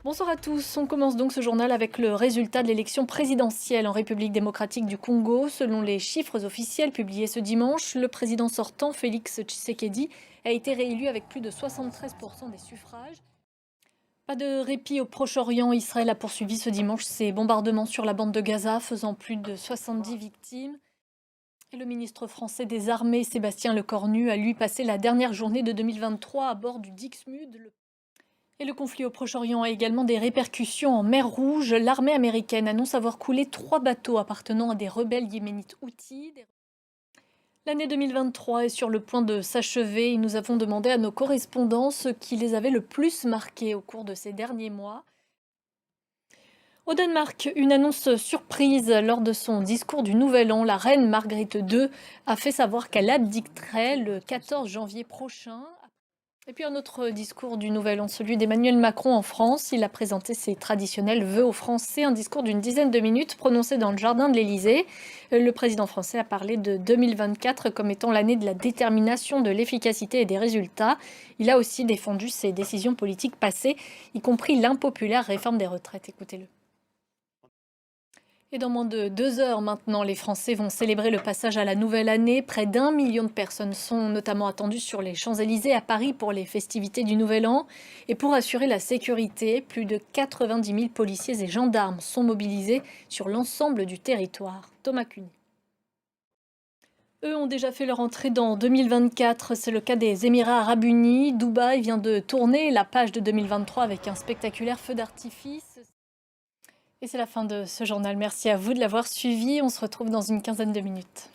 Bonsoir à tous. On commence donc ce journal avec le résultat de l'élection présidentielle en République démocratique du Congo. Selon les chiffres officiels publiés ce dimanche, le président sortant, Félix Tshisekedi, a été réélu avec plus de 73% des suffrages. Pas de répit au Proche-Orient. Israël a poursuivi ce dimanche ses bombardements sur la bande de Gaza, faisant plus de 70 victimes. Et le ministre français des Armées, Sébastien Lecornu, a lui passé la dernière journée de 2023 à bord du Dixmude. Et le conflit au Proche-Orient a également des répercussions en mer Rouge. L'armée américaine annonce avoir coulé 3 bateaux appartenant à des rebelles yéménites houthis. L'année 2023 est sur le point de s'achever et nous avons demandé à nos correspondants ce qui les avait le plus marqués au cours de ces derniers mois. Au Danemark, une annonce surprise lors de son discours du Nouvel An. La reine Margrethe II a fait savoir qu'elle abdiquerait le 14 janvier prochain. Et puis un autre discours du Nouvel An, celui d'Emmanuel Macron en France. Il a présenté ses traditionnels vœux aux Français, un discours d'une dizaine de minutes prononcé dans le jardin de l'Élysée. Le président français a parlé de 2024 comme étant l'année de la détermination, de l'efficacité et des résultats. Il a aussi défendu ses décisions politiques passées, y compris l'impopulaire réforme des retraites. Écoutez-le. Et dans moins de 2 heures maintenant, les Français vont célébrer le passage à la nouvelle année. Près d'1 million de personnes sont notamment attendues sur les Champs-Élysées à Paris pour les festivités du Nouvel An. Et pour assurer la sécurité, plus de 90 000 policiers et gendarmes sont mobilisés sur l'ensemble du territoire. Thomas Cuny. Eux ont déjà fait leur entrée dans 2024. C'est le cas des Émirats arabes unis. Dubaï vient de tourner la page de 2023 avec un spectaculaire feu d'artifice. Et c'est la fin de ce journal. Merci à vous de l'avoir suivi. On se retrouve dans une quinzaine de minutes.